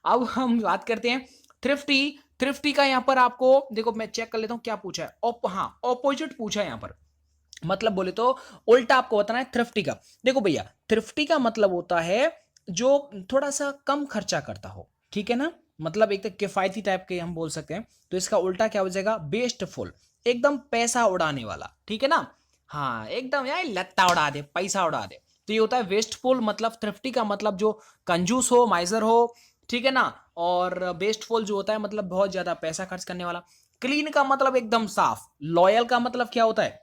अब हम बात करते हैं थ्रिफ्टी। थ्रिफ्टी का यहाँ पर आपको देखो, मैं चेक कर लेता हूँ क्या पूछा है। हाँ, ऑपोजिट पूछा है यहाँ पर, मतलब बोले तो उल्टा आपको बताना है थ्रिफ्टी का। देखो भैया, थ्रिफ्टी का मतलब होता है जो थोड़ा सा कम खर्चा करता हो, ठीक है ना, मतलब एक तो किफायती टाइप के हम बोल सकते हैं। तो इसका उल्टा क्या हो जाएगा, वेस्टफुल, एकदम पैसा उड़ाने वाला, ठीक है ना। हाँ, एकदम यार लत्ता उड़ा दे, पैसा उड़ा दे, तो ये होता है वेस्टफुल। मतलब थ्रिफ्टी का मतलब जो कंजूस हो, माइजर हो, ठीक है ना। और वेस्टफुल जो होता है मतलब बहुत ज्यादा पैसा खर्च करने वाला। क्लीन का मतलब एकदम साफ। लॉयल का मतलब क्या होता है,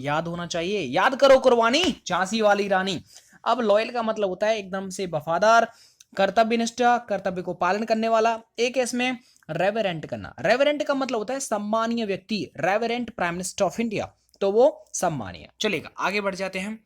याद होना चाहिए, याद करो कुर्बानी झांसी वाली रानी। अब लॉयल का मतलब होता है एकदम से वफादार, कर्तव्यनिष्ठ, कर्तव्य को पालन करने वाला। एक है इसमें रेवरेंट करना। रेवरेंट का मतलब होता है सम्मानीय व्यक्ति, reverent prime minister of India, तो वो सम्मानीय। चलेगा, आगे बढ़ जाते हैं।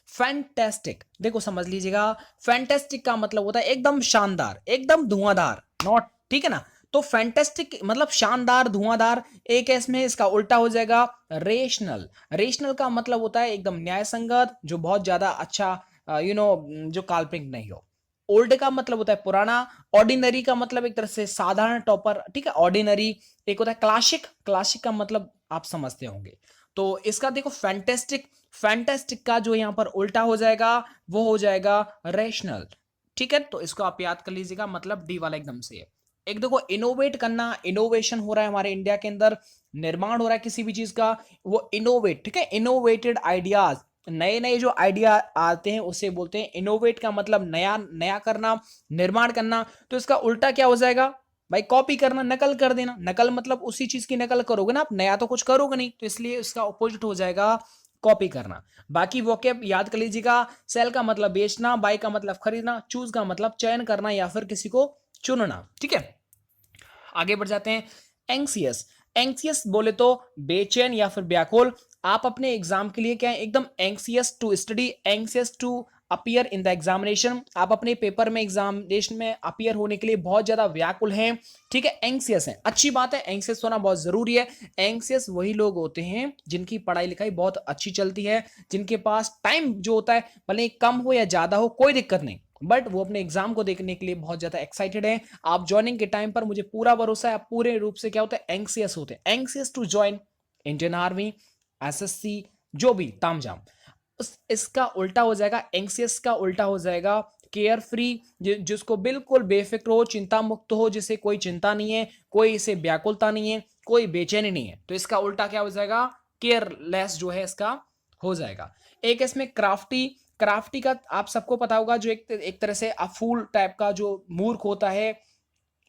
फैंटेस्टिक, देखो समझ लीजिएगा, फैंटेस्टिक का मतलब होता है एकदम शानदार, एकदम धुआंधार, नॉट, ठीक है ना। तो फैंटेस्टिक मतलब शानदार, धुआंधार। एक है इसमें, इसका उल्टा हो जाएगा रेशनल। रेशनल का मतलब होता है एकदम न्याय संगत, जो बहुत ज्यादा अच्छा, जो काल्पनिक नहीं हो। ओल्ड का मतलब होता है पुराना। ऑर्डिनरी का मतलब एक तरह से साधारण, टॉपर, ठीक है, ऑर्डिनरी। एक होता है क्लासिक। क्लासिक का मतलब आप समझते होंगे। तो इसका देखो फैंटेस्टिक, फैंटेस्टिक का जो यहां पर उल्टा हो जाएगा वो हो जाएगा रेशनल, ठीक है। तो इसको आप याद कर लीजिएगा, मतलब डी वाला एकदम से है। एक देखो इनोवेट करना, इनोवेशन हो रहा है हमारे इंडिया के अंदर, निर्माण हो रहा है किसी भी चीज का, वो इनोवेट, ठीक है, इनोवेटेड आइडियाज, नए नए जो आइडिया आते हैं उसे बोलते हैं इनोवेट का मतलब नया नया करना, निर्माण करना। तो इसका उल्टा क्या हो जाएगा भाई, कॉपी करना, नकल कर देना। नकल मतलब उसी चीज की नकल करोगे ना आप, नया तो कुछ करोगे नहीं, तो इसलिए इसका ऑपोजिट हो जाएगा कॉपी करना। बाकी वोकैब याद कर लीजिएगा। सेल का मतलब बेचना, बाई का मतलब खरीदना, चूज का मतलब चयन करना या फिर किसी को चुनना, ठीक है। आगे बढ़ जाते हैं। एंक्सियस। एंक्सियस बोले तो बेचैन या फिर व्याकुल। आप अपने एग्जाम के लिए क्या है, एकदम anxious to study, anxious to appear in the examination. आप अपने पेपर में, एग्जामिनेशन में अपीयर होने के लिए बहुत ज्यादा व्याकुल हैं, ठीक है, एंक्सियस है, अच्छी बात है, एंक्सियस होना बहुत जरूरी है। एंक्सियस वही लोग होते हैं जिनकी पढ़ाई लिखाई बहुत अच्छी चलती है, जिनके पास टाइम जो होता है भले कम हो या ज्यादा हो कोई दिक्कत नहीं, बट वो अपने एग्जाम को देखने के लिए बहुत ज्यादा एक्साइटेड है। आप ज्वाइनिंग के टाइम पर मुझे पूरा भरोसा है, आप पूरे रूप से क्या होता है, एंक्सियस होते हैं, anxious to join Indian army, SSC, जो भी तामझाम। इसका उल्टा हो जाएगा, एंक्सियस का उल्टा हो जाएगा केयर फ्री, जिसको बिल्कुल बेफिक्र हो, चिंता मुक्त हो, जिसे कोई चिंता नहीं है, कोई इसे व्याकुलता नहीं है, कोई बेचैनी नहीं है। तो इसका उल्टा क्या हो जाएगा, केयरलेस जो है इसका हो जाएगा। एक इसमें क्राफ्टी। क्राफ्टी का आप सबको पता होगा, जो एक तरह से अफूल टाइप का जो मूर्ख होता है।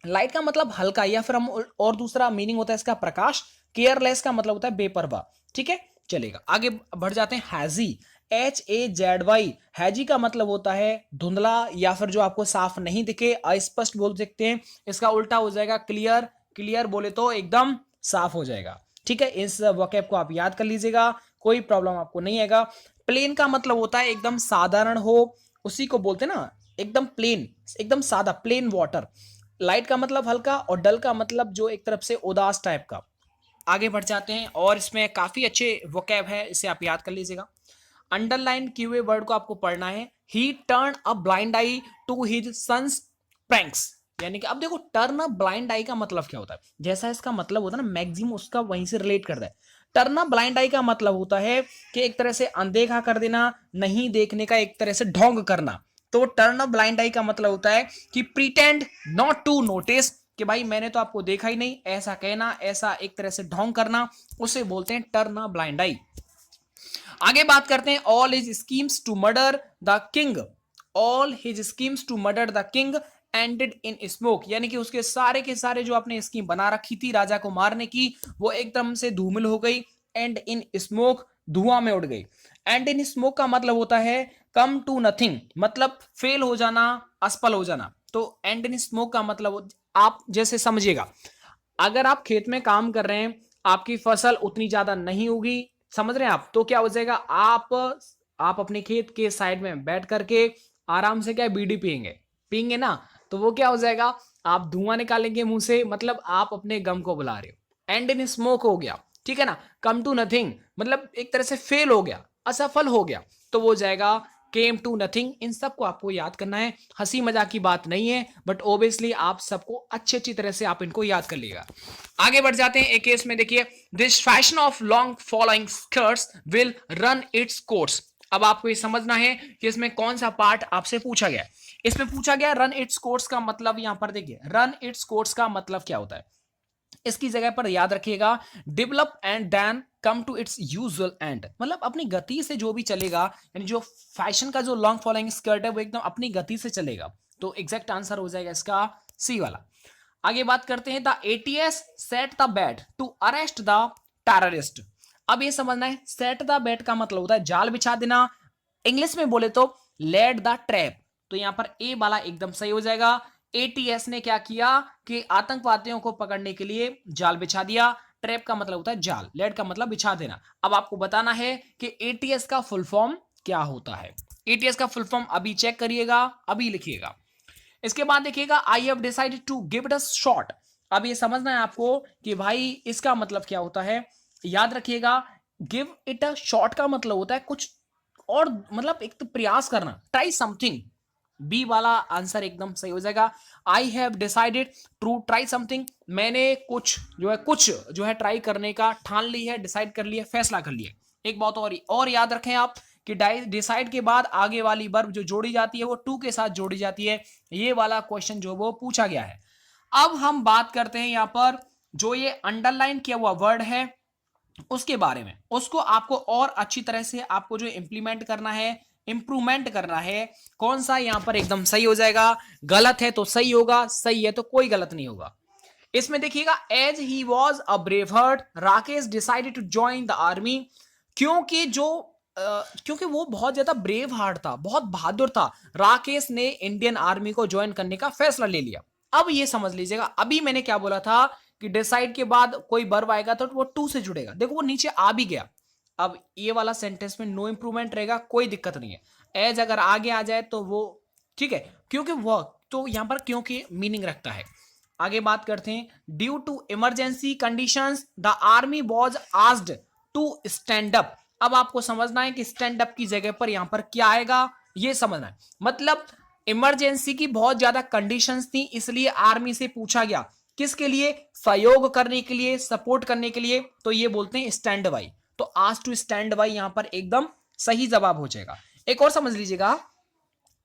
लाइट का मतलब हल्का, या फिर हम और दूसरा मीनिंग होता है इसका प्रकाश। केयरलेस का मतलब होता है बेपरवाह, ठीक है। चलेगा, आगे बढ़ जाते हैं। हैजी, HAZY, हैजी का मतलब होता है धुंधला, या फिर जो आपको साफ नहीं दिखे, अस्पष्ट बोल सकते हैं। इसका उल्टा हो जाएगा क्लियर। क्लियर बोले तो एकदम साफ हो जाएगा, ठीक है। इस वोकैब को आप याद कर लीजिएगा, कोई प्रॉब्लम आपको नहीं आएगा। प्लेन का मतलब होता है एकदम साधारण हो, उसी को बोलते हैं ना, एकदम प्लेन, एकदम सादा, प्लेन वाटर। लाइट का मतलब हल्का, और डल का मतलब जो एक तरफ से उदास टाइप का। आगे बढ़ जाते हैं, और इसमें काफी अच्छे वोकैब है, इसे आप याद कर लीजिएगा। अंडरलाइन किए हुए वर्ड को आपको पढ़ना है। He turn a blind eye to his sons pranks, यानी कि अब देखो, टर्न अ ब्लाइंड आई का मतलब क्या होता है, जैसा इसका मतलब होता है ना, मैक्सिमम उसका वहीं से रिलेट करता है। टर्न अ ब्लाइंड आई का मतलब होता है कि एक तरह से अनदेखा कर देना, नहीं देखने का, एक तरह से ढोंग करना। तो टर्न अ ब्लाइंड आई का मतलब होता है कि प्रीटेंड नॉट टू नोटिस, कि भाई मैंने तो आपको देखा ही नहीं, ऐसा कहना, ऐसा एक तरह से ढोंग करना, उसे बोलते हैं टर्न अ ब्लाइंड आई। आगे बात करते हैं। All his schemes to murder the king, all his schemes to murder the king ended in smoke, यानी कि उसके सारे के सारे जो आपने स्कीम बना रखी थी राजा को मारने की, वो एकदम से धूमिल हो गई। एंड इन स्मोक, धुआं में उड़ गई। एंड इन स्मोक का मतलब होता है कम टू नथिंग, मतलब फेल हो जाना, असफल हो जाना। तो एंड इन स्मोक का मतलब आप जैसे समझिएगा, अगर आप खेत में काम कर रहे हैं, आपकी फसल उतनी ज्यादा नहीं होगी, समझ रहे हैं आप, तो क्या हो जाएगा, आप अपने खेत के साइड में बैठ करके आराम से क्या बीड़ी पियेंगे, पियेंगे ना, तो वो क्या हो जाएगा, आप धुआं निकालेंगे मुंह से, मतलब आप अपने गम को बुला रहे हो। एंड इन स्मोक हो गया, ठीक है ना। कम टू नथिंग मतलब एक तरह से फेल हो गया, असफल हो गया, तो वो हो जाएगा केम टू नथिंग, इन सबको आपको याद करना है। हंसी मजाक की बात नहीं है, बट ऑब्वियसली आप सबको अच्छी तरह से आप इनको याद कर लीजिएगा। आगे बढ़ जाते हैं एक केस में, देखिए this fashion of long following skirts will run its course. अब आपको ये समझना है कि इसमें कौन सा पार्ट आपसे पूछा गया है। इसमें पूछा गया रन इट्स कोर्स का मतलब, यहां पर देखिए रन इट्स कोर्स का मतलब क्या होता है। इसकी जगह पर याद रखिएगा develop and then come to its usual end, मतलब अपनी गति से जो भी चलेगा, यानी जो फैशन का जो लॉन्ग फॉलोइंग स्कर्ट है वो एकदम अपनी गति से चलेगा। तो एग्जैक्ट आंसर हो जाएगा इसका सी वाला। आगे बात करते हैं, the ATS set the bait to arrest the terrorist. अब ये समझना है सेट द बेट का मतलब होता है जाल बिछा देना, इंग्लिश में बोले तो लेट द ट्रैप। तो यहां पर ए वाला एकदम सही हो जाएगा। एटीएस ने क्या किया कि आतंकवादियों को पकड़ने के लिए जाल बिछा दिया। ट्रैप का मतलब होता है जाल, लेट का मतलब बिछा देना। अब आपको बताना है कि एटीएस का फुल फॉर्म क्या होता है। एटीएस का फुल फॉर्म अभी चेक करिएगा, अभी लिखिएगा। इसके बाद देखिएगा I have decided to give it a shot. अब ये समझना है आपको कि भाई इसका मतलब क्या होता है। याद रखिएगा गिव इट अ शॉट का मतलब होता है कुछ और, मतलब एक तो प्रयास करना, ट्राई समथिंग। बी वाला आंसर एकदम सही हो जाएगा। I have decided to try something, मैंने कुछ जो है ट्राई करने का ठान ली है, डिसाइड कर लिया, फैसला कर लिया। एक बात और याद रखें आप कि डिसाइड के बाद आगे वाली वर्ब जो जोड़ी जाती है वो टू के साथ जोड़ी जाती है। ये वाला क्वेश्चन जो वो पूछा गया है। अब हम बात करते हैं यहां पर जो ये अंडरलाइन किया हुआ वर्ड है उसके बारे में। उसको आपको और अच्छी तरह से आपको जो इंप्लीमेंट करना है, इंप्रूवमेंट करना है, कौन सा यहां पर एकदम सही हो जाएगा। गलत है तो सही होगा, सही है तो कोई गलत नहीं होगा। इसमें देखिएगा as he was a brave heart Rakesh decided to join the army. क्योंकि वो बहुत ज्यादा ब्रेव हार्ट था, बहुत बहादुर था, राकेश ने इंडियन आर्मी को ज्वाइन करने का फैसला ले लिया। अब ये समझ लीजिएगा अभी मैंने क्या बोला था कि डिसाइड के बाद कोई वर्ब आएगा तो वो टू से जुड़ेगा। देखो वो नीचे आ भी गया। अब ये वाला सेंटेंस में नो इंप्रूवमेंट रहेगा, कोई दिक्कत नहीं है। एज अगर आगे आ जाए तो वो ठीक है, क्योंकि वो तो यहां पर क्योंकि मीनिंग रखता है। आगे बात करते हैं, due to emergency conditions the army was asked to stand up. अब आपको समझना है कि स्टैंड अप की जगह पर यहां पर क्या आएगा, ये समझना है। मतलब इमरजेंसी की बहुत ज्यादा कंडीशंस थी, इसलिए आर्मी से पूछा गया किसके लिए, सहयोग करने के लिए, सपोर्ट करने के लिए। तो ये बोलते हैं स्टैंड बाई। तो आस्क्ड टू स्टैंड बाई यहां पर एकदम सही जवाब हो जाएगा। एक और समझ लीजिएगा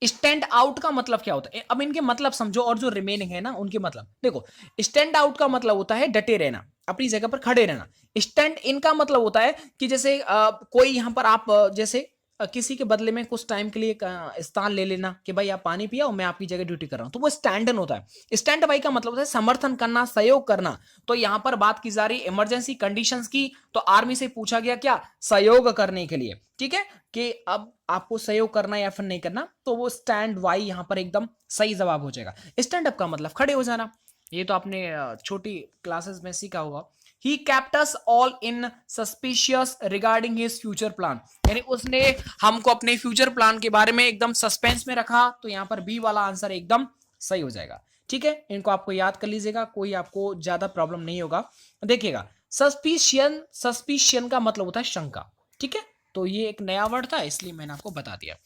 स्टैंड आउट का मतलब क्या होता है। अब इनके मतलब समझो और जो रिमेनिंग है ना उनके मतलब देखो। स्टैंड आउट का मतलब होता है डटे रहना, अपनी जगह पर खड़े रहना। स्टैंड इन का मतलब होता है कि जैसे कोई यहां पर आप जैसे किसी के बदले में कुछ टाइम के लिए स्थान ले लेना कि भाई आप पानी पिया और मैं आपकी जगह ड्यूटी कर रहा हूं, तो वो स्टैंड इन होता है। स्टैंड बाई का मतलब होता है समर्थन करना, सहयोग करना। तो यहां पर बात की जा रही इमरजेंसी कंडीशंस की, तो आर्मी से पूछा गया क्या, सहयोग करने के लिए। ठीक है कि अब आपको सहयोग करना या फिर नहीं करना, तो वो स्टैंड बाई यहां पर एकदम सही जवाब हो जाएगा। स्टैंड अप का मतलब खड़े हो जाना, ये तो आपने छोटी क्लासेस में सीखा होगा। He kept us all in suspicious regarding his future plan, यानी उसने हमको अपने फ्यूचर प्लान के बारे में एकदम सस्पेंस में रखा। तो यहां पर बी वाला आंसर एकदम सही हो जाएगा। ठीक है, इनको आपको याद कर लीजिएगा, कोई आपको ज्यादा प्रॉब्लम नहीं होगा। देखिएगा सस्पिशियन का मतलब होता है शंका। ठीक है, तो ये एक नया वर्ड था इसलिए मैंने आपको बता दिया।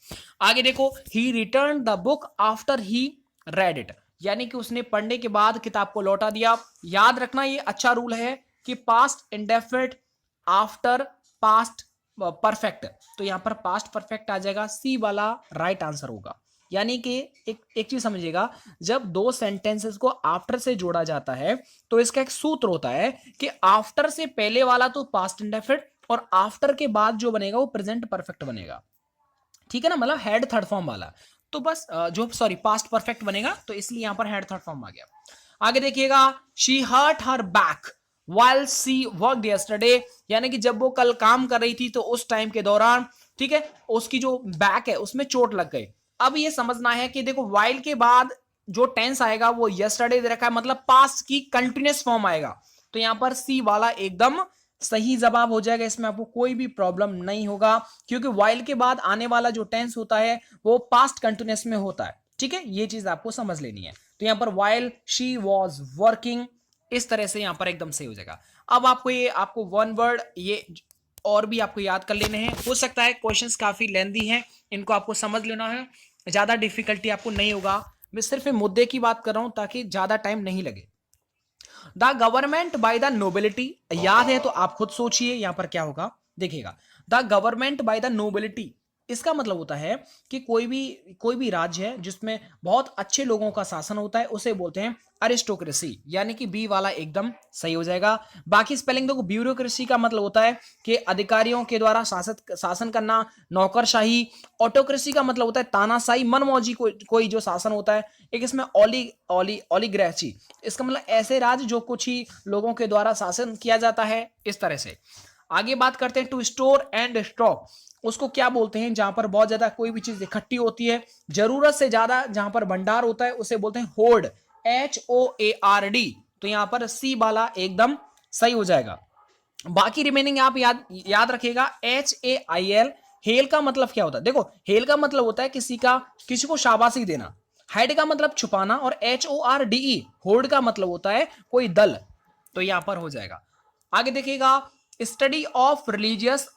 आगे देखो, he return the book after he read it, यानी कि उसने पढ़ने के बाद किताब को लौटा दिया। याद रखना ये अच्छा रूल है कि past indefinite after past perfect, तो यहां पर पास्ट परफेक्ट आ जाएगा, सी वाला राइट आंसर होगा। यानी कि एक चीज समझिएगा, जब दो सेंटेंसेस को आफ्टर से जोड़ा जाता है तो इसका एक सूत्र होता है कि आफ्टर से पहले वाला तो पास्ट इंडेफिनिट और आफ्टर के बाद जो बनेगा वो प्रेजेंट परफेक्ट बनेगा। ठीक है ना, मतलब हेड थर्ड फॉर्म वाला। तो बस जो सॉरी पास्ट परफेक्ट बनेगा, तो इसलिए यहां पर हेड थर्ड फॉर्म आ गया। आगे देखिएगा, she hurt her back while she worked yesterday, यानी कि जब वो कल काम कर रही थी तो उस टाइम के दौरान, ठीक है, उसकी जो बैक है उसमें चोट लग गई। अब ये समझना है कि देखो while के बाद जो टेंस आएगा वो yesterday दे रखा है, मतलब पास्ट की कंटिन्यूअस फॉर्म आएगा। तो यहां पर सी वाला एकदम सही जवाब हो जाएगा, इसमें आपको कोई भी प्रॉब्लम नहीं होगा, क्योंकि while के बाद आने वाला जो टेंस होता है वो पास्ट कंटिन्यूअस में होता है। ठीक है, ये चीज आपको समझ लेनी है। तो यहां पर while she was working, इस तरह से यहां पर एकदम सही हो जाएगा। अब आपको वन वर्ड ये और भी आपको याद कर लेने हैं। हो सकता है क्वेश्चंस काफी लेंथी हैं, इनको आपको समझ लेना है, ज्यादा डिफिकल्टी आपको नहीं होगा। मैं सिर्फ मुद्दे की बात कर रहा हूं ताकि ज्यादा टाइम नहीं लगे। The government by the nobility, याद है तो आप खुद सोचिए यहां पर क्या होगा, देखिएगा। The government by the nobility, इसका मतलब होता है कि कोई भी राज्य है जिसमें बहुत अच्छे लोगों का शासन होता है, उसे बोलते हैं अरिस्टोक्रेसी, यानी कि बी वाला एकदम सही हो जाएगा। बाकी स्पेलिंग देखो, ब्यूरोक्रेसी का मतलब होता है कि अधिकारियों के द्वारा शासन करना, नौकरशाही। ऑटोक्रेसी का मतलब होता है तानाशाही, मनमौजी कोई जो शासन होता है। एक इसमें ओलिग्रेसी, इसका मतलब ऐसे राज्य जो कुछ ही लोगों के द्वारा शासन किया जाता है, इस तरह से। आगे बात करते हैं टू स्टोर एंड स्टॉक, उसको क्या बोलते हैं जहां पर बहुत ज्यादा कोई भी चीज इकट्ठी होती है, जरूरत से ज्यादा जहां पर भंडार होता है, उसे बोलते हैं होर्ड, HOARD। तो यहां पर सी वाला एकदम सही हो जाएगा। बाकी रिमेनिंग आप याद रखिएगा। HAIL, हेल का मतलब क्या होता है, देखो हेल का मतलब होता है किसी को शाबाशी देना, हाइड का मतलब छुपाना, और HORDE, होर्ड का मतलब होता है कोई दल। तो यहां पर हो जाएगा। आगे देखिएगा, study of religious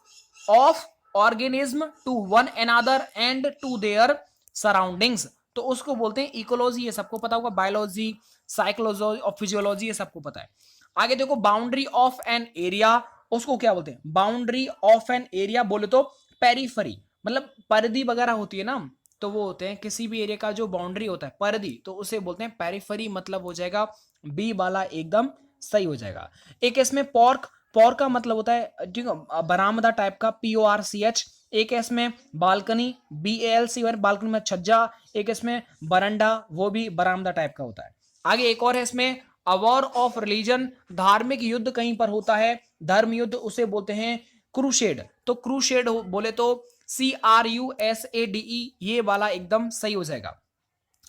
of organism to one another and to their surroundings, तो उसको बोलते हैं इकोलॉजी, ये सबको पता होगा। बायोलॉजी, साइकोलॉजी और फिजियोलॉजी, ये सबको पता है। आगे देखो, बाउंड्री ऑफ एन एरिया, उसको क्या बोलते हैं, बाउंड्री ऑफ एन एरिया बोले तो पेरीफरी, मतलब परिधि वगैरह होती है ना, तो वो होते हैं किसी भी एरिया का जो बाउंड्री होता है परिधि, तो उसे बोलते हैं पेरीफरी, मतलब हो जाएगा बी वाला एकदम सही हो जाएगा। एक इसमें पॉर्क का मतलब होता है ठीक है बरामदा टाइप का, PORCH। एक है इसमें बालकनी, BALC, बालकनी में छज्जा। एक इसमें बरंडा, वो भी बरामदा टाइप का होता है। आगे एक और है इसमें अवॉर ऑफ रिलीजन, धार्मिक युद्ध कहीं पर होता है, धर्म युद्ध, उसे बोलते हैं क्रूसेड। तो क्रूसेड बोले तो CRUSADE, ये वाला एकदम सही हो जाएगा।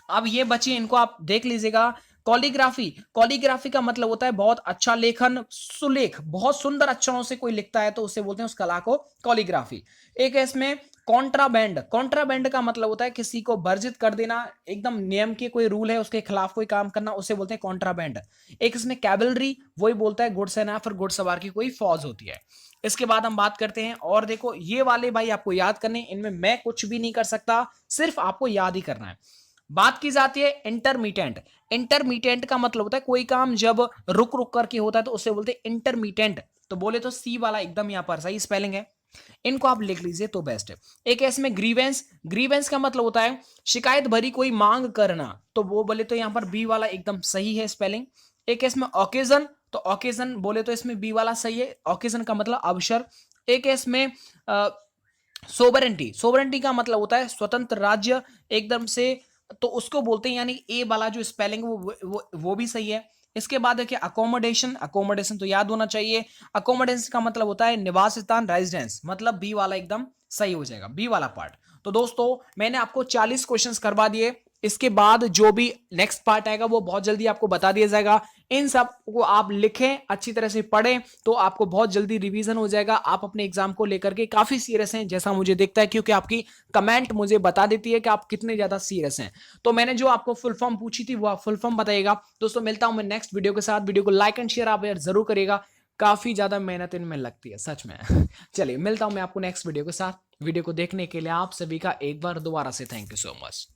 अब ये बची, इनको आप देख लीजिएगा। कॉलीग्राफी का मतलब होता है बहुत अच्छा लेखन, सुलेख, बहुत सुंदर अक्षरों से कोई लिखता है तो उसे बोलते हैं उस कला को कॉलीग्राफी। एक है इसमें कॉन्ट्राबैंड का मतलब होता है किसी को वर्जित कर देना, एकदम नियम के कोई रूल है उसके खिलाफ कोई काम करना, उसे बोलते हैं कॉन्ट्राबैंड। एक इसमें कैवलरी, वही बोलता है घुड़सेना फिर घुड़सवार की कोई फौज होती है। इसके बाद हम बात करते हैं, और देखो ये वाले भाई आपको याद करने, इनमें मैं कुछ भी नहीं कर सकता, सिर्फ आपको याद ही करना है। बात की जाती है इंटरमीडिएंट का मतलब होता है कोई काम जब रुक रुक करके होता है तो उसे बोलते हैं इंटरमीडिएंट, तो बोले तो सी वाला एकदम यहां पर सही स्पेलिंग है, इनको आप लिख लीजिए तो बेस्ट है। एक है इसमें ग्रीवेंस का मतलब होता है शिकायत भरी कोई मांग करना, तो वो बोले तो यहां पर बी वाला एकदम सही है स्पेलिंग। एक है इसमें ऑकेजन, तो ऑकेजन बोले तो इसमें बी वाला सही है, ऑकेजन का मतलब अवसर। एक है इसमें सोवरेंटी का मतलब होता है स्वतंत्र राज्य एकदम से, तो उसको बोलते हैं, यानी ए वाला जो स्पेलिंग वो भी सही है। इसके बाद देखिए अकोमोडेशन तो याद होना चाहिए। अकोमोडेशन का मतलब होता है निवास स्थान, रेजिडेंस, मतलब बी वाला एकदम सही हो जाएगा, बी वाला पार्ट। तो दोस्तों मैंने आपको 40 क्वेश्चंस करवा दिए, इसके बाद जो भी नेक्स्ट पार्ट आएगा वो बहुत जल्दी आपको बता दिया जाएगा। इन सब को आप लिखें, अच्छी तरह से पढ़ें, तो आपको बहुत जल्दी रिवीजन हो जाएगा। आप अपने एग्जाम को लेकर के काफी सीरियस हैं जैसा मुझे दिखता है, क्योंकि आपकी कमेंट मुझे बता देती है कि आप कितने ज्यादा सीरियस हैं। तो मैंने जो आपको फुल फॉर्म पूछी थी वो आप फुल फॉर्म बताइएगा। दोस्तों मिलता हूं मैं नेक्स्ट वीडियो के साथ, वीडियो को लाइक एंड शेयर आप यार जरूर करिएगा, काफी ज्यादा मेहनत इनमें लगती है सच में। चलिए मिलता हूं मैं आपको नेक्स्ट वीडियो के साथ। वीडियो को देखने के लिए आप सभी का एक बार दोबारा से थैंक यू सो मच।